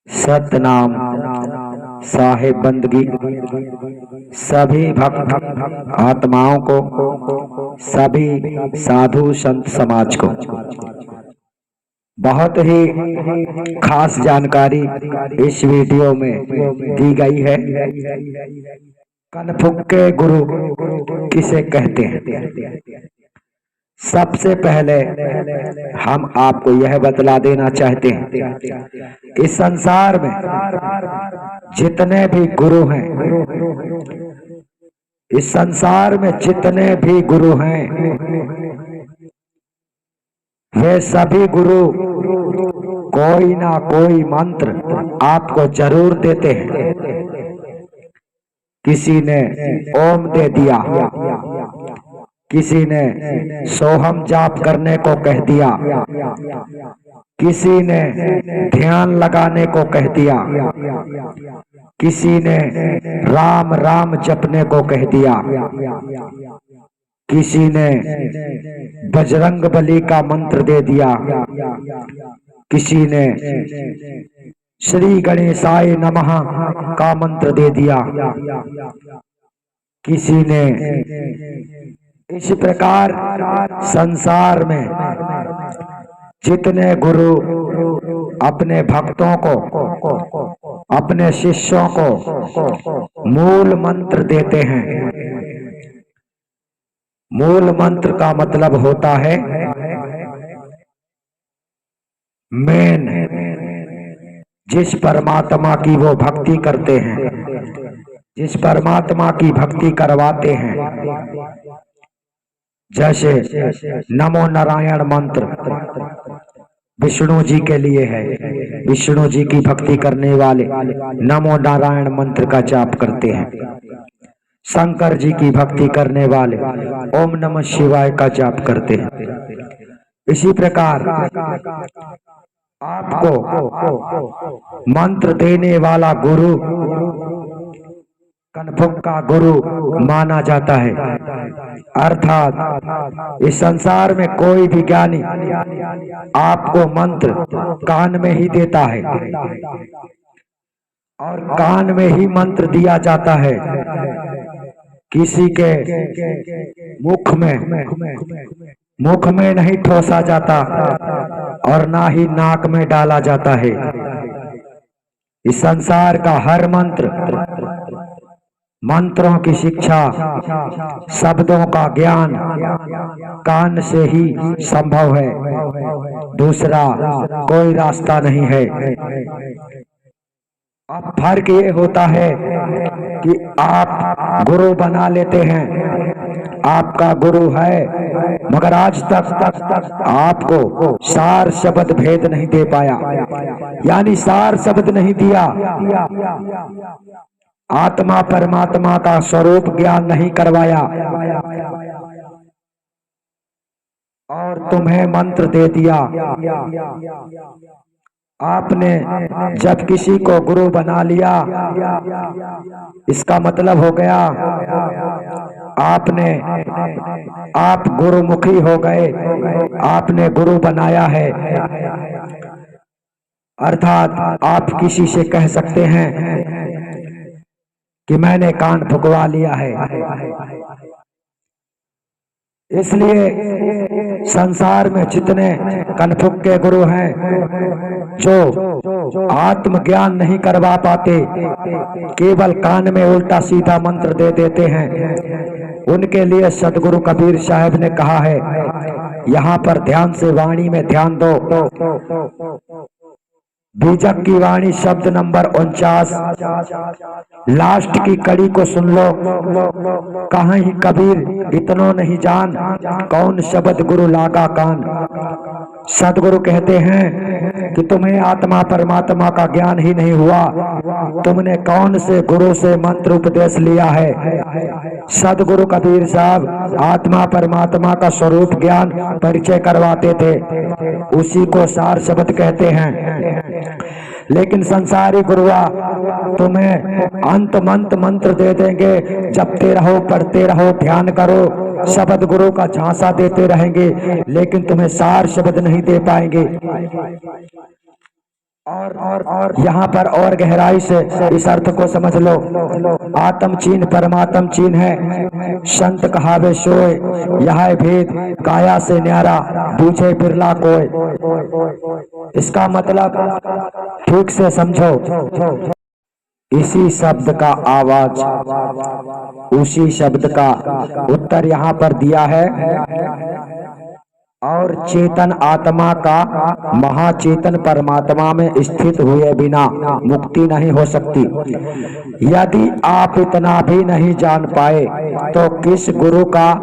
सतनाम साहेब बंदगी सभी भक्त आत्माओं को, सभी साधु संत समाज को बहुत ही खास जानकारी इस वीडियो में दी गई है। कनफुक्के गुरु किसे कहते हैं? सबसे पहले हम आपको यह बतला देना चाहते हैं, इस संसार में जितने भी गुरु हैं, इस संसार में जितने भी गुरु हैं, वे सभी गुरु कोई ना कोई मंत्र आपको जरूर देते हैं। किसी ने ओम दे दिया, किसी ने सोहम जाप करने को कह दिया, किसी ने ध्यान लगाने को कह दिया, किसी ने राम राम जपने को कह दिया, किसी ने बजरंग बली का मंत्र दे दिया, किसी ने श्री गणेशाय नमः का मंत्र दे दिया, किसी ने इस प्रकार संसार में जितने गुरु अपने भक्तों को, अपने शिष्यों को मूल मंत्र देते हैं। मूल मंत्र का मतलब होता है मेन, जिस परमात्मा की वो भक्ति करते हैं, जिस परमात्मा की भक्ति करवाते हैं। जैसे नमो नारायण मंत्र विष्णु जी के लिए है, विष्णु जी की भक्ति करने वाले नमो नारायण मंत्र का जाप करते हैं। शंकर जी की भक्ति करने वाले ओम नमः शिवाय का जाप करते हैं। इसी प्रकार आपको मंत्र देने वाला गुरु कनफुक्का गुरु माना जाता है। अर्थात इस संसार में कोई भी ज्ञानी आपको मंत्र कान में ही देता है और कान में ही मंत्र दिया जाता है। किसी के मुख में नहीं ठोसा जाता और ना ही नाक में डाला जाता है। इस संसार का हर मंत्र, मंत्रों की शिक्षा, शब्दों का ज्ञान कान से ही संभव है, दूसरा कोई रास्ता नहीं है। अब फर्क ये होता है कि आप गुरु बना लेते हैं, आपका गुरु है, मगर आज तक आपको सार शब्द भेद नहीं दे पाया, यानी सार शब्द नहीं दिया, आत्मा परमात्मा का स्वरूप ज्ञान नहीं करवाया और तुम्हें मंत्र दे दिया। आपने जब किसी को गुरु बना लिया, इसका मतलब हो गया आप गुरुमुखी हो गए, आपने गुरु बनाया है। अर्थात आप किसी से कह सकते हैं कि मैंने कान फुकवा लिया है। इसलिए संसार में जितने कनफुक्के गुरु हैं, जो आत्मज्ञान नहीं करवा पाते, केवल कान में उल्टा सीधा मंत्र दे देते हैं, उनके लिए सदगुरु कबीर साहब ने कहा है, यहाँ पर ध्यान से वाणी में ध्यान दो। बीजक की वाणी शब्द नंबर 49 लास्ट की कड़ी को सुन लो। कहाँ ही कबीर इतनो नहीं जान, कौन शब्द गुरु लागा कान। सदगुरु कहते हैं कि तुम्हें आत्मा परमात्मा का ज्ञान ही नहीं हुआ, तुमने कौन से गुरु से मंत्र उपदेश लिया है। सदगुरु कबीर साहब आत्मा परमात्मा का स्वरूप ज्ञान परिचय करवाते थे, उसी को सार शब्द कहते हैं। लेकिन संसारी गुरुआ तुम्हें अंत मंत्र दे देंगे, जपते रहो, पढ़ते रहो, ध्यान करो, शब्द गुरु का झांसा देते रहेंगे, लेकिन तुम्हें सार शब्द नहीं दे पाएंगे। और यहाँ पर और गहराई से इस अर्थ को समझ लो। आत्म चीन परमात्म चीन है, संत कहावे सोए, यह भेद काया से न्यारा, पूछे बिरला कोय। इसका मतलब ठीक से समझो। इसी शब्द का आवाज, उसी शब्द का उत्तर यहाँ पर दिया है। और चेतन आत्मा का महाचेतन परमात्मा में स्थित हुए बिना मुक्ति नहीं हो सकती। यदि आप इतना भी नहीं जान पाए तो किस गुरु का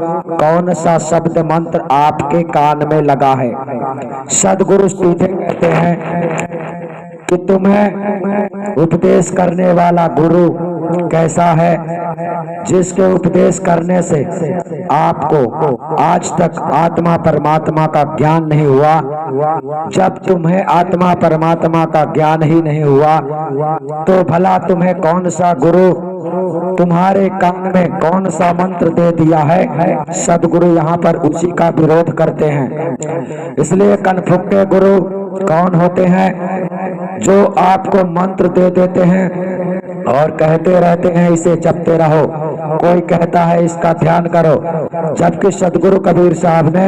कौन सा शब्द मंत्र आपके कान में लगा है? सदगुरु सीधे कहते हैं कि तुम्हें उपदेश करने वाला गुरु कैसा है? जिसके उपदेश करने से आपको आज तक आत्मा परमात्मा का ज्ञान नहीं हुआ। जब तुम्हें आत्मा परमात्मा का ज्ञान ही नहीं हुआ तो भला तुम्हें कौन सा गुरु तुम्हारे कान में कौन सा मंत्र दे दिया है? सदगुरु यहाँ पर उसी का विरोध करते हैं। इसलिए कनफुक्के गुरु कौन होते हैं? जो आपको मंत्र दे देते हैं और कहते रहते हैं इसे जपते रहो, कोई कहता है इसका ध्यान करो, जबकि सदगुरु कबीर साहब ने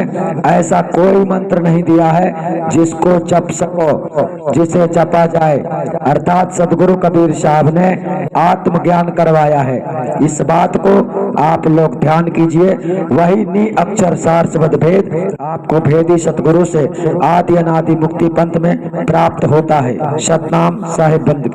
ऐसा कोई मंत्र नहीं दिया है जिसको जप सको, जिसे जपा जाए। अर्थात सदगुरु कबीर साहब ने आत्मज्ञान करवाया है। इस बात को आप लोग ध्यान कीजिए। वही नी अक्षर सार शब्द भेद आपको भेदी सतगुरु से आदि अनादि मुक्ति पंथ में प्राप्त होता है। सतनाम साहिब बंद।